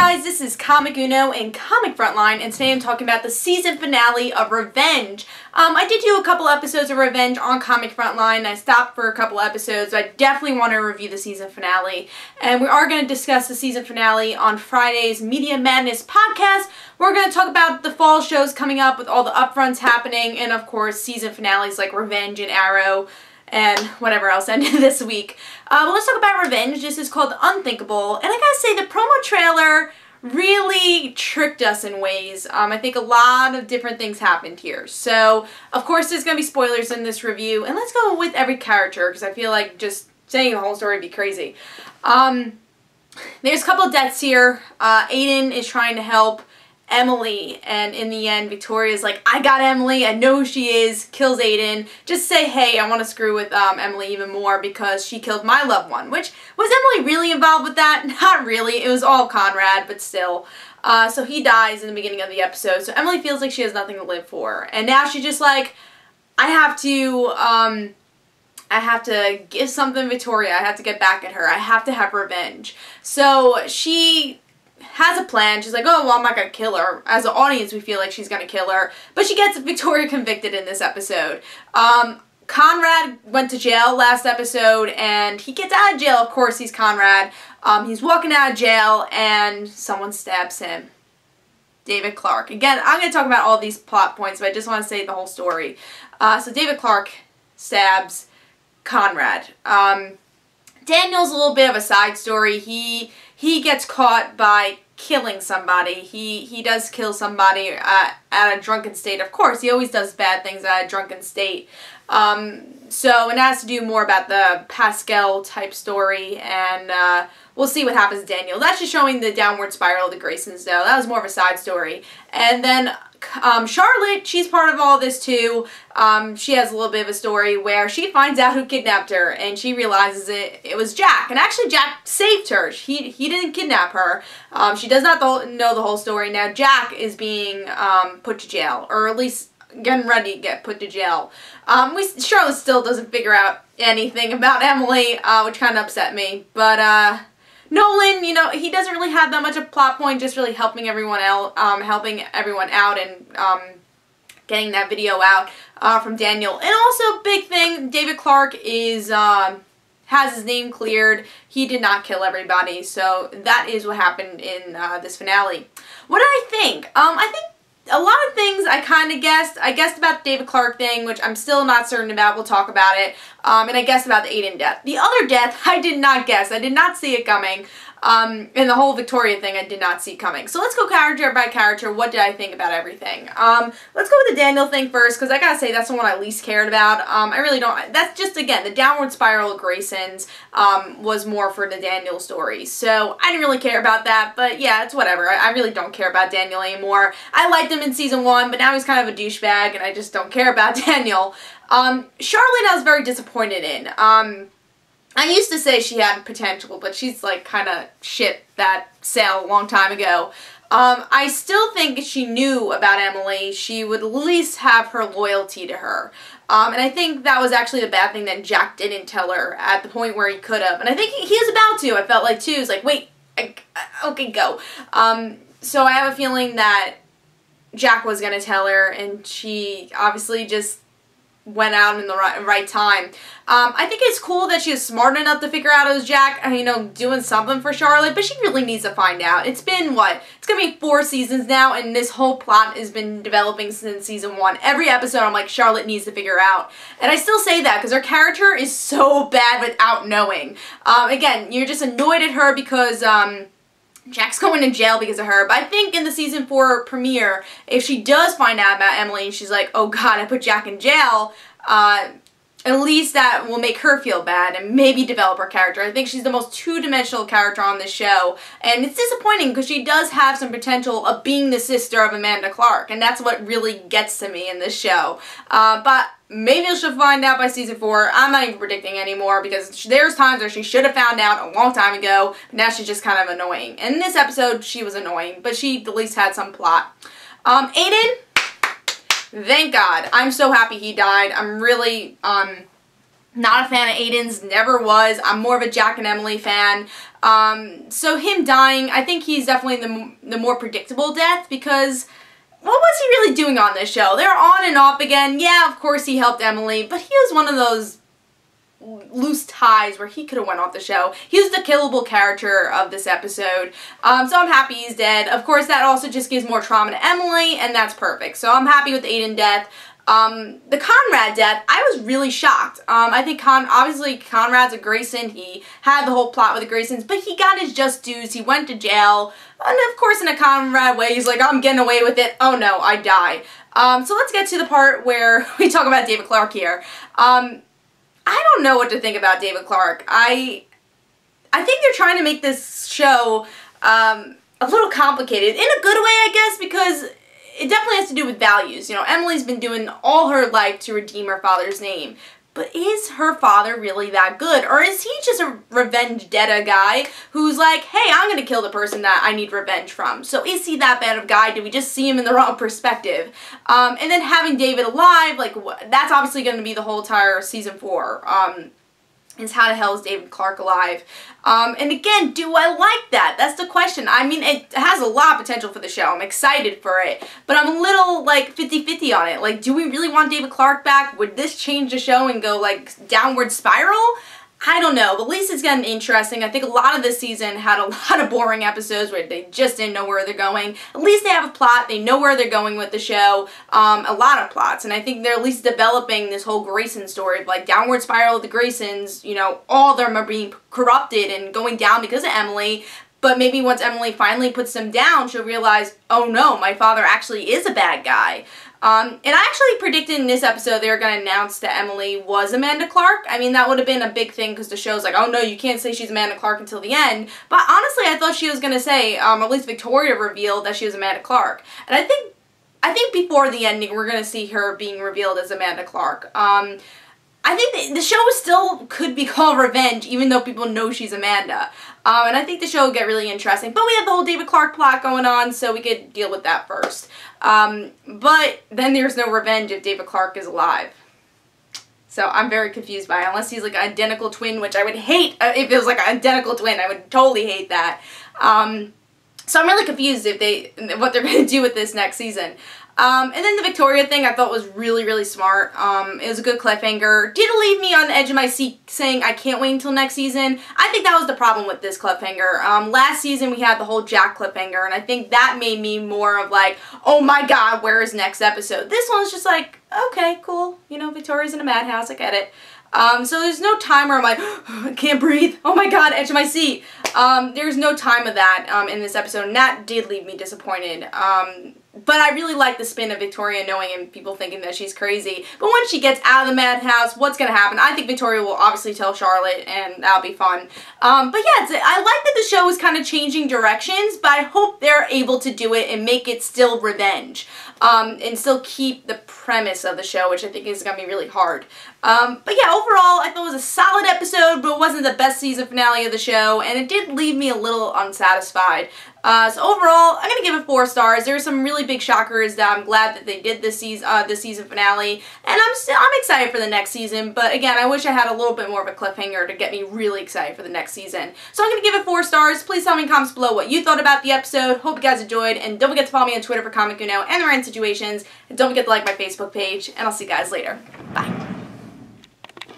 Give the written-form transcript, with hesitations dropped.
guys, this is Comic Uno and Comic Frontline, and today I'm talking about the season finale of Revenge. I did do a couple episodes of Revenge on Comic Frontline. I stopped for a couple episodes, but I definitely want to review the season finale. And we are going to discuss the season finale on Friday's Media Madness podcast. We're going to talk about the fall shows coming up with all the upfronts happening, and of course season finales like Revenge and Arrow, and whatever else ended this week. But let's talk about Revenge. This is called Unthinkable, and I gotta say the promo trailer really tricked us in ways. I think a lot of different things happened here. So, of course, there's gonna be spoilers in this review, and let's go with every character, because I feel like just saying the whole story would be crazy. There's a couple of deaths here. Aiden is trying to help Emily, and in the end Victoria's like, I got Emily, I know who she is, kills Aiden, just say, hey, I want to screw with Emily even more because she killed my loved one. Which, was Emily really involved with that? Not really, it was all Conrad, but still. So he dies in the beginning of the episode, so Emily feels like she has nothing to live for, and now she's just like, I have to give something to Victoria, I have to get back at her, I have to have revenge. So she has a plan. She's like, oh, well, I'm not gonna kill her. As an audience, we feel like she's gonna kill her, but she gets Victoria convicted in this episode. Conrad went to jail last episode, and he gets out of jail. Of course, he's Conrad. He's walking out of jail, and someone stabs him. David Clark. Again, I'm gonna talk about all these plot points, but I just want to say the whole story. So David Clark stabs Conrad. Daniel's a little bit of a side story. He gets caught by killing somebody. He does kill somebody at a drunken state. Of course, he always does bad things at a drunken state. So it has to do more about the Pascal type story, and we'll see what happens to Daniel. That's just showing the downward spiral of the Graysons, though. That was more of a side story. And then Charlotte, she's part of all this too. She has a little bit of a story where she finds out who kidnapped her, and she realizes it was Jack. And actually Jack saved her. He didn't kidnap her. She does not know the whole story. Now Jack is being put to jail, or at least getting ready to get put to jail. Charlotte still doesn't figure out anything about Emily, which kind of upset me. But Nolan, you know, he doesn't really have that much of a plot point, just really helping everyone out, and getting that video out from Daniel. And also, big thing, David Clark is has his name cleared. He did not kill everybody, so that is what happened in this finale. What do I think? I think a lot of things I kind of guessed. I guessed about the David Clark thing, which I'm still not certain about. We'll talk about it. And I guessed about the Aiden death. The other death, I did not guess. I did not see it coming. And the whole Victoria thing, I did not see coming. So let's go character by character. What did I think about everything? Let's go with the Daniel thing first, because I gotta say that's the one I least cared about. I really don't. That's just, again, the downward spiral of Graysons was more for the Daniel story. So I didn't really care about that, but yeah, it's whatever. I really don't care about Daniel anymore. I liked him in season 1, but now he's kind of a douchebag, and I just don't care about Daniel. Charlotte, I was very disappointed in. I used to say she had potential, but she's like kind of shit that sail a long time ago. I still think if she knew about Emily, she would at least have her loyalty to her. And I think that was actually the bad thing that Jack didn't tell her at the point where he could have. And I think he was about to. I felt like too. He was like, wait, okay, go. So I have a feeling that Jack was going to tell her, and she obviously just went out in the right time. I think it's cool that she was smart enough to figure out it was Jack, you know, doing something for Charlotte, but she really needs to find out. It's been, what? It's gonna be 4 seasons now, and this whole plot has been developing since season 1. Every episode, I'm like, Charlotte needs to figure out. And I still say that, because her character is so bad without knowing. Again, you're just annoyed at her because, Jack's going to jail because of her, but I think in the season 4 premiere, if she does find out about Emily and she's like, oh god, I put Jack in jail, at least that will make her feel bad and maybe develop her character. I think she's the most two-dimensional character on this show, and it's disappointing because she does have some potential of being the sister of Amanda Clark, and that's what really gets to me in this show. But maybe she'll find out by season 4. I'm not even predicting anymore because there's times where she should have found out a long time ago, but now she's just kind of annoying. And in this episode, she was annoying, but she at least had some plot. Aiden, thank God. I'm so happy he died. I'm really, Not a fan of Aiden's, never was. I'm more of a Jack and Emily fan. So him dying, I think he's definitely the more predictable death, because what was he really doing on this show? They're on and off again. Yeah, of course he helped Emily, but he was one of those loose ties where he could have went off the show. He was the killable character of this episode. So I'm happy he's dead. Of course, that also just gives more trauma to Emily, and that's perfect. So I'm happy with Aiden death. The Conrad death, I was really shocked. I think obviously Conrad's a Grayson. He had the whole plot with the Graysons, but he got his just dues. He went to jail. And of course, in a Conrad way, he's like, I'm getting away with it. Oh no, I die. So let's get to the part where we talk about David Clark here. I don't know what to think about David Clark. I think they're trying to make this show a little complicated. In a good way, I guess, because it definitely has to do with values. You know, Emily's been doing all her life to redeem her father's name. But is her father really that good? Or is he just a revenge debtor guy who's like, hey, I'm going to kill the person that I need revenge from? So is he that bad of a guy? Did we just see him in the wrong perspective? And then having David alive, like, that's obviously going to be the whole entire season 4. Is how the hell is David Clark alive? And again, do I like that? That's the question. I mean, it has a lot of potential for the show. I'm excited for it. But I'm a little, like, 50-50 on it. Like, do we really want David Clark back? Would this change the show and go, like, downward spiral? I don't know, but at least it's gotten interesting. I think a lot of this season had a lot of boring episodes where they just didn't know where they're going. At least they have a plot. They know where they're going with the show. A lot of plots, and I think they're at least developing this whole Grayson story of, like, downward spiral of the Graysons. You know, all of them are being corrupted and going down because of Emily. But maybe once Emily finally puts them down, she'll realize, oh no, my father actually is a bad guy. And I actually predicted in this episode they were going to announce that Emily was Amanda Clark. I mean, that would have been a big thing because the show's like, oh no, you can't say she's Amanda Clark until the end. But honestly, I thought she was going to say, at least Victoria revealed that she was Amanda Clark. And I think before the ending, we're going to see her being revealed as Amanda Clark. I think the show still could be called Revenge, even though people know she's Amanda. And I think the show will get really interesting. But we have the whole David Clark plot going on, so we could deal with that first. But then there's no revenge if David Clark is alive. So I'm very confused by it, unless he's like an identical twin, which I would hate if it was like an identical twin. I would totally hate that. So I'm really confused what they're going to do with this next season. And then the Victoria thing I thought was really, really smart. It was a good cliffhanger. Did leave me on the edge of my seat saying I can't wait until next season. I think that was the problem with this cliffhanger. Last season we had the whole Jack cliffhanger, and I think that made me more of like, oh my god, where is next episode? This one's just like, okay, cool. You know, Victoria's in a madhouse, I get it. So there's no time where I'm like, oh, I can't breathe. Oh my god, edge of my seat. There's no time of that in this episode, and that did leave me disappointed. But I really like the spin of Victoria knowing and people thinking that she's crazy. But when she gets out of the madhouse, what's going to happen? I think Victoria will obviously tell Charlotte, and that'll be fun. But yeah, I like that the show is kind of changing directions, but I hope they're able to do it and make it still revenge. And still keep the premise of the show, which I think is going to be really hard. But yeah, overall, I thought it was a solid episode, but it wasn't the best season finale of the show, and it did leave me a little unsatisfied. So overall, I'm going to give it 4 stars. There were some really big shockers that I'm glad that they did this season finale, and I'm excited for the next season, but again, I wish I had a little bit more of a cliffhanger to get me really excited for the next season. So I'm going to give it 4 stars. Please tell me in the comments below what you thought about the episode. Hope you guys enjoyed, and don't forget to follow me on Twitter for Comic Uno and the Random Situations, and don't forget to like my Facebook page, and I'll see you guys later. Bye.